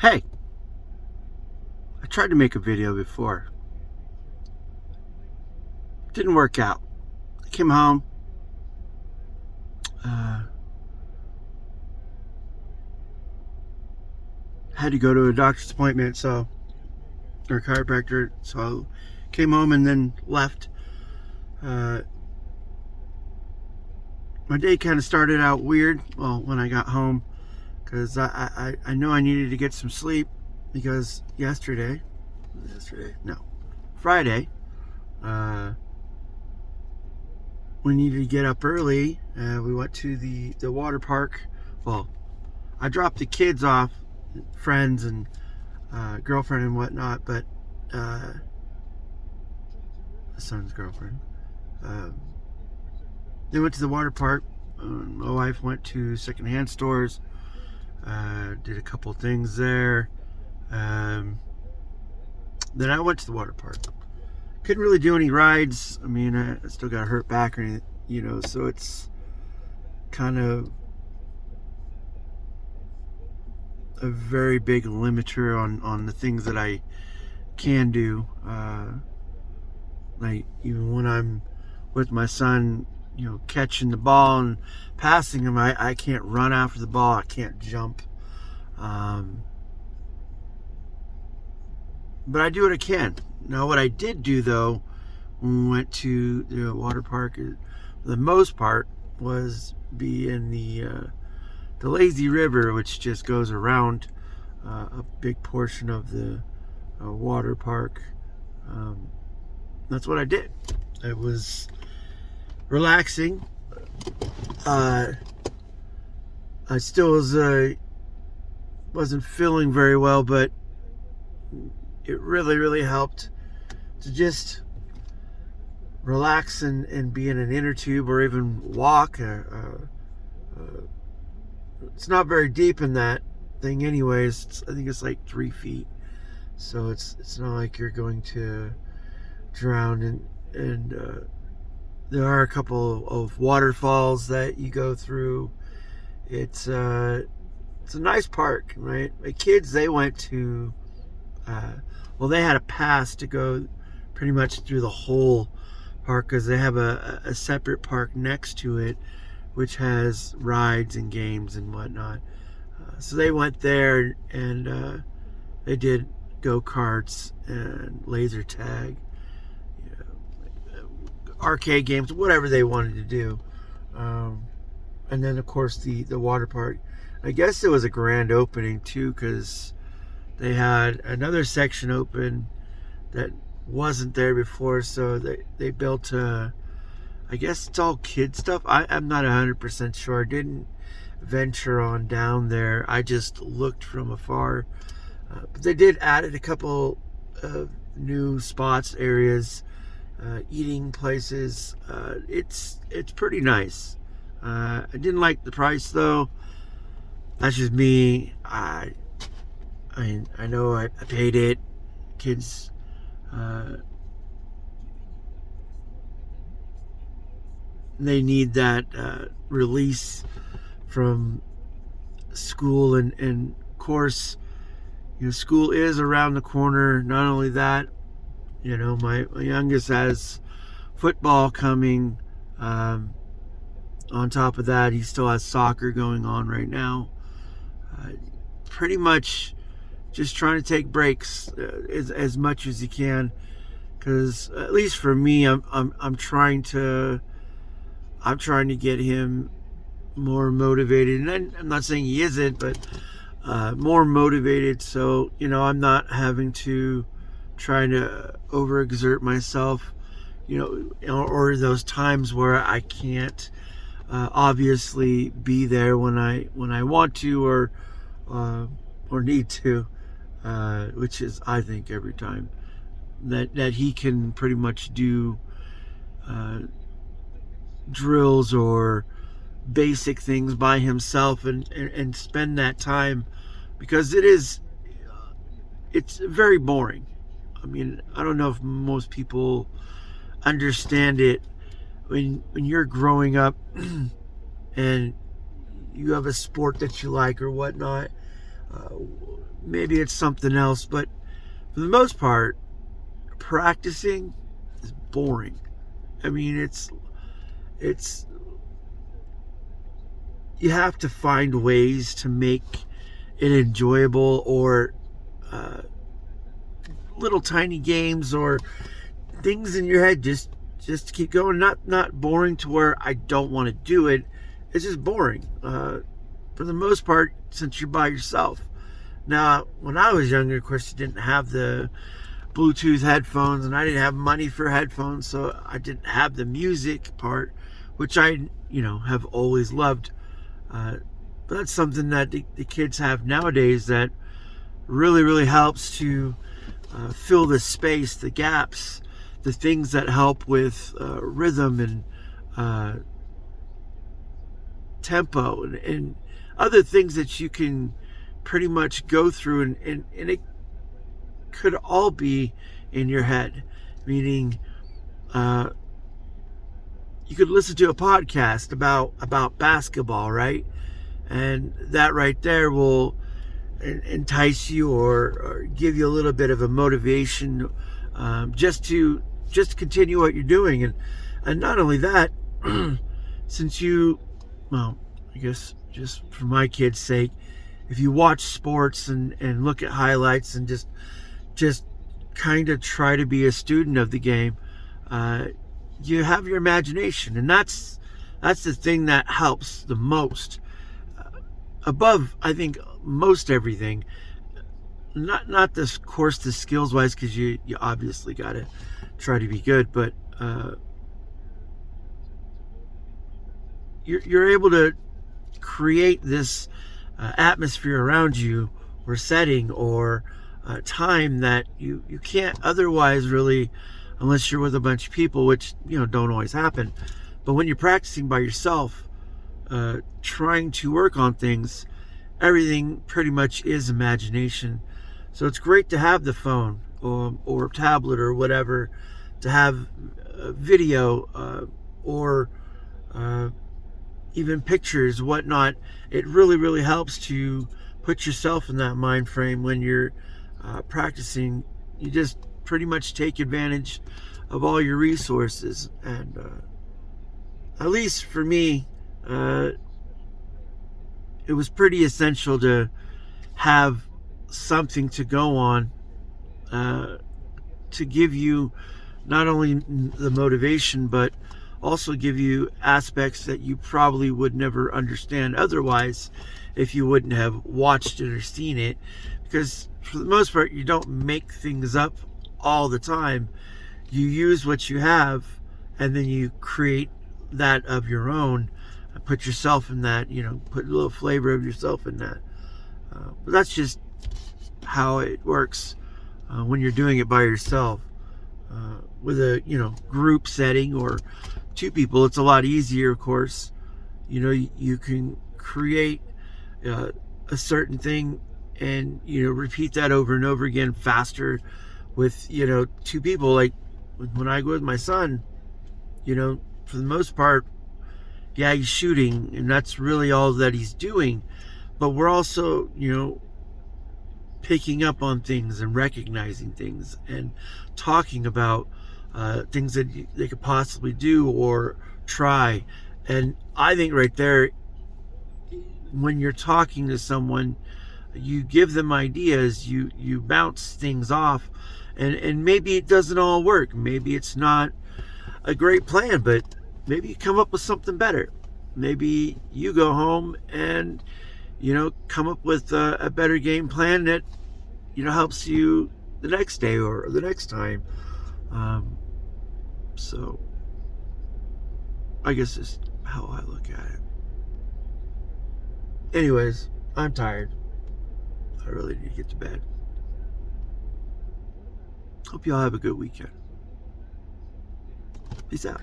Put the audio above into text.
Hey, I tried to make a video before. Didn't work out. I came home. Uh, had to go to a doctor's appointment, or a chiropractor. So I came home and then left. Uh, my day kind of started out weird. Well, when I got home, because I know I needed to get some sleep because Friday, uh, we needed to get up early. We went to the water park. Well, I dropped the kids off, friends and girlfriend and whatnot, but the son's girlfriend. They went to the water park. My wife went to secondhand stores. Did a couple things there. Then I went to the water park. Couldn't really do any rides. I mean, I still got a hurt back or anything, so it's kind of a very big limiter on the things that I can do. Like even when I'm with my son, catching the ball and passing him, I can't run after the ball. I can't jump. But I do what I can. Now, what I did do though, when we went to the water park, for the most part, was be in the lazy river, which just goes around a big portion of the water park. That's what I did. It was relaxing. I still wasn't feeling very well, but it really helped to just relax and be in an inner tube or even walk. It's not very deep in that thing anyways. I think it's like 3 feet, so it's not like you're going to drown. And there are a couple of waterfalls that you go through. It's a nice park, right? My kids, they went to they had a pass to go pretty much through the whole park because they have a separate park next to it which has rides and games and whatnot. So they went there and they did go-karts and laser tag, arcade games, whatever they wanted to do. And then of course the water park, I guess it was a grand opening too, because they had another section open that wasn't there before, so they built I guess it's all kid stuff. I'm not 100% sure. I didn't venture on down there. I just looked from afar. But they did added a couple of new spots, areas, eating places. It's pretty nice. I didn't like the price though. That's just me. I know I paid it. Kids, they need that release from school, and of course, school is around the corner. Not only that, my youngest has football coming. On top of that, he still has soccer going on right now. Pretty much just trying to take breaks as much as you can, because at least for me, I'm trying to get him more motivated, and I'm not saying he isn't, but more motivated, so I'm not having to try to overexert myself, or those times where I can't obviously be there when I want to or need to, which is, I think, every time that he can pretty much do drills or basic things by himself and spend that time, because it's very boring. I mean, I don't know if most people understand it. When you're growing up and you have a sport that you like or whatnot, maybe it's something else, but for the most part, practicing is boring. I mean, it's you have to find ways to make it enjoyable, or little tiny games or things in your head just to keep going. Not boring to where I don't want to do it. It's just boring. For the most part, since you're by yourself. Now, when I was younger, of course, you didn't have the Bluetooth headphones, and I didn't have money for headphones, so I didn't have the music part, which I, have always loved. But that's something that the kids have nowadays that really, really helps to fill the space, the gaps, the things that help with rhythm and tempo and other things that you can pretty much go through, and it could all be in your head, meaning you could listen to a podcast about basketball, right? And that right there will entice you or give you a little bit of a motivation, just to continue what you're doing. And not only that, since I guess just for my kids' sake, if you watch sports and look at highlights and just kind of try to be a student of the game, you have your imagination, and that's the thing that helps the most, above, I think, most everything. Not this course, the skills wise, because you obviously got to try to be good, but you're able to create this atmosphere around you, or setting, or time that you can't otherwise really, unless you're with a bunch of people, which don't always happen. But when you're practicing by yourself, trying to work on things, everything pretty much is imagination. So it's great to have the phone or tablet or whatever, to have video, or even pictures, whatnot. It really, really helps to put yourself in that mind frame when you're practicing. You just pretty much take advantage of all your resources. And at least for me, it was pretty essential to have something to go on, to give you not only the motivation, but also give you aspects that you probably would never understand otherwise if you wouldn't have watched it or seen it. Because for the most part, you don't make things up all the time. You use what you have, and then you create that of your own. Put yourself in that, put a little flavor of yourself in that. But that's just how it works when you're doing it by yourself. With a group setting or two people, it's a lot easier, of course. You can create a certain thing and repeat that over and over again faster with two people. Like when I go with my son, for the most part, yeah, he's shooting, and that's really all that he's doing. But we're also, picking up on things and recognizing things and talking about things that they could possibly do or try. And I think right there, when you're talking to someone, you give them ideas, you bounce things off, and maybe it doesn't all work. Maybe it's not a great plan, but maybe you come up with something better. Maybe you go home and come up with a better game plan that helps you the next day or the next time. So I guess that's how I look at it. Anyways, I'm tired. I really need to get to bed. Hope you all have a good weekend. Peace out.